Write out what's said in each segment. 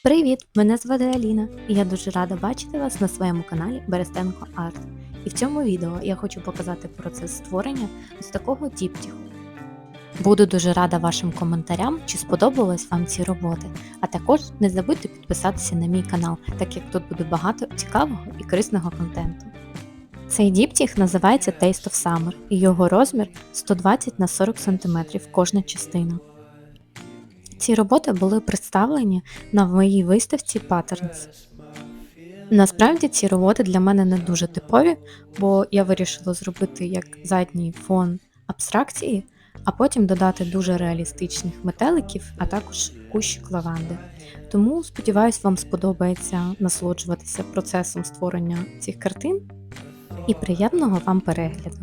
Привіт! Мене звати Аліна і я дуже рада бачити вас на своєму каналі Берестенко Арт. І в цьому відео я хочу показати процес створення ось такого діптіху. Буду дуже рада вашим коментарям, чи сподобались вам ці роботи, а також не забудьте підписатися на мій канал, так як тут буде багато цікавого і корисного контенту. Цей діптіх називається Taste of Summer і його розмір 120 на 40 см кожна частина. Ці роботи були представлені на моїй виставці Patterns. Насправді ці роботи для мене не дуже типові, бо я вирішила зробити як задній фон абстракції, а потім додати дуже реалістичних метеликів, а також кущик лаванди. Тому сподіваюсь, вам сподобається насолоджуватися процесом створення цих картин і приємного вам перегляду.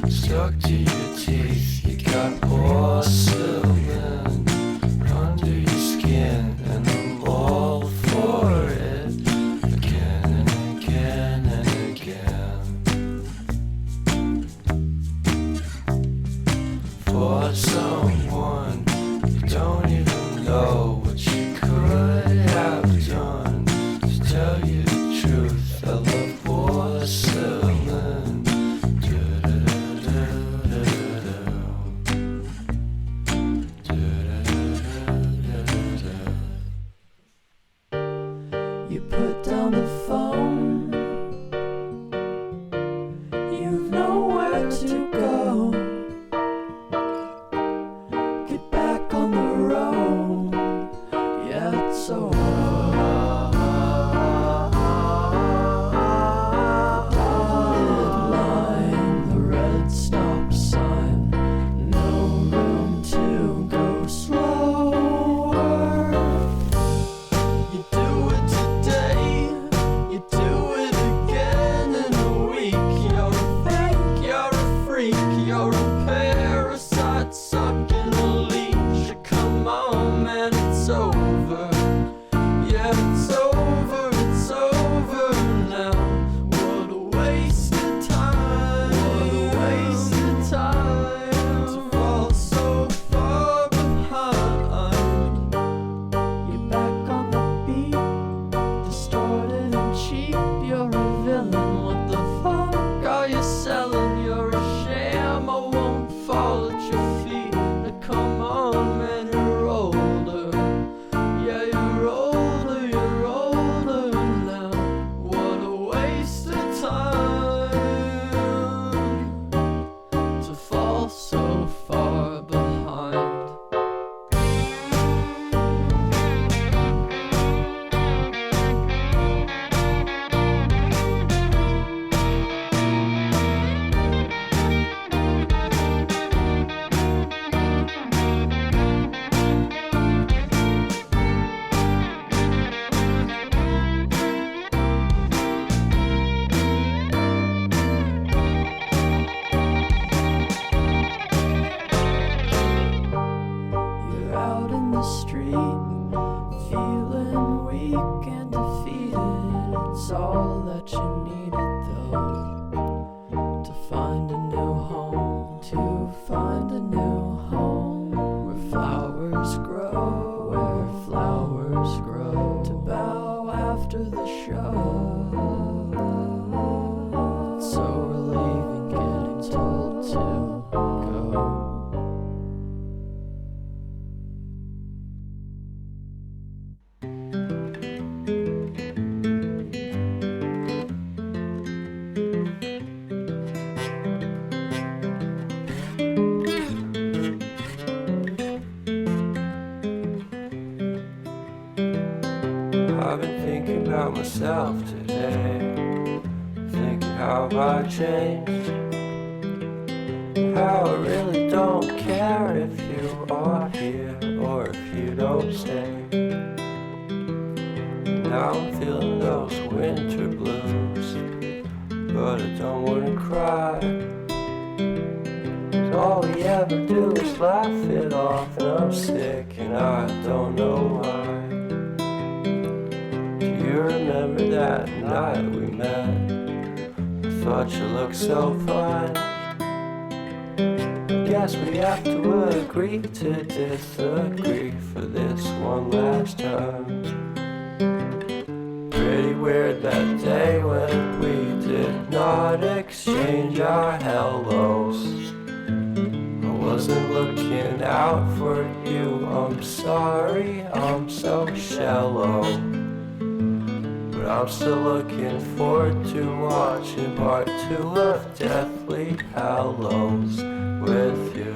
Stuck to your teeth, you got porcelain under your skin, and I'm all for it again and again and again. For someone you don't even know what you could have done. To tell you the truth, I love porcelain. You put down the phone, you've nowhere to go. Get back on the road, yeah, it's so hard. about myself today, thinking how I changed, how I really don't care if you are here or if you don't stay. Now I'm feeling those winter blues, but I don't wanna cry. 'Cause all we ever do is laugh it off, and I'm sick and I don't know why. Do you remember that night we met? I thought you looked so fine. Guess we have to agree to disagree for this one last time. Pretty weird that day when we did not exchange our hellos. I wasn't looking out for you, I'm sorry, I'm so shallow. But I'm still looking forward to watching part 2 of Deathly Hallows with you.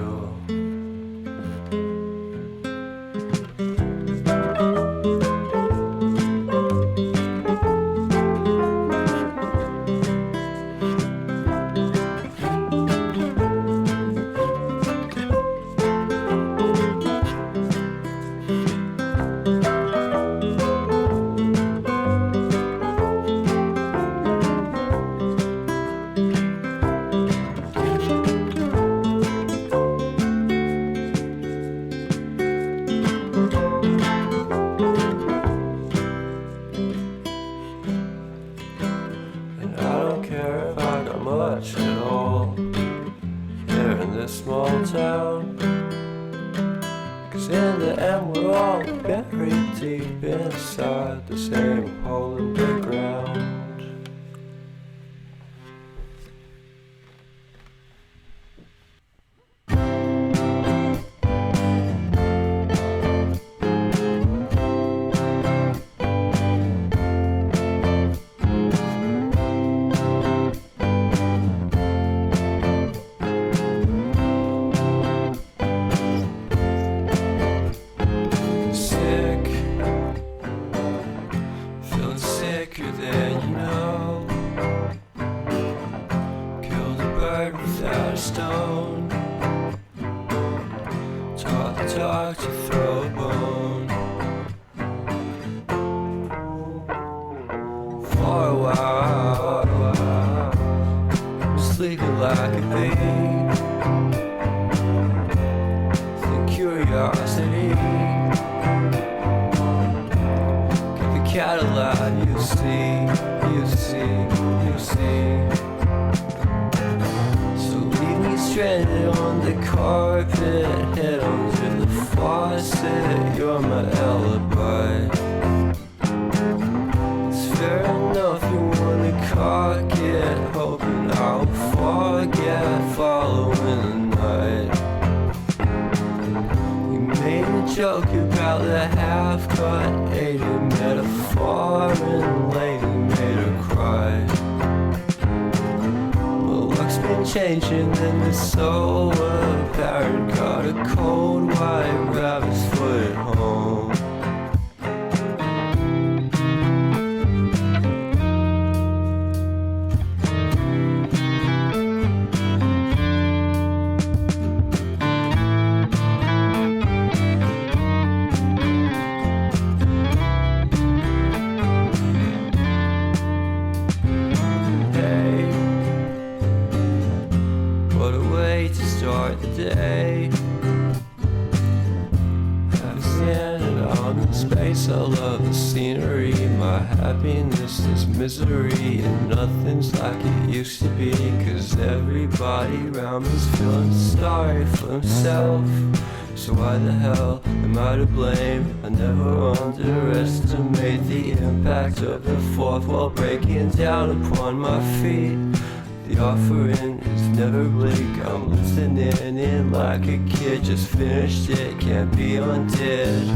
Much at all here in this small town, 'cause in the end we're all buried deep inside the same hole in the ground. Stone, talk to throw a bone. For a while, I'm sleeping like a bee. The curiosity, keep the cat alive. You see. Stranded on the carpet, head under the faucet. You're my alibi. It's fair enough you wanna cock it, hoping I'll forget following the night. You made a joke about the half-cut, ate a metaphor and lady made her cry. Been changing and it's so apparent. Got a cold white rabbit's foot at home. Day. I'm standing on the space, I love the scenery. My happiness is misery, and nothing's like it used to be. 'Cause everybody around me's feeling sorry for himself. So why the hell am I to blame? I never underestimate the impact of the fourth wall breaking down upon my feet. The offering is never bleak. I'm listening in like a kid, just finished it, can't be undid.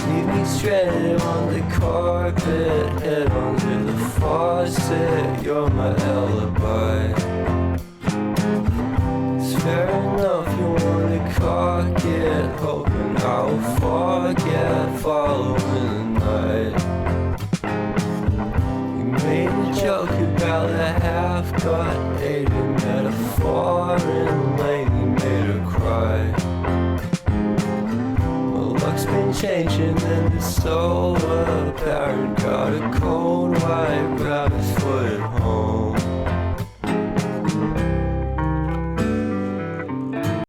Leave me stranded on the carpet, head under the faucet. You're my alibi. It's fair enough you wanna cock it, hoping I'll forget following the night. half got 80, met a foreign lady, made her cry. Well, luck's been changing and it's so apparent. Got a cold white rabbit's foot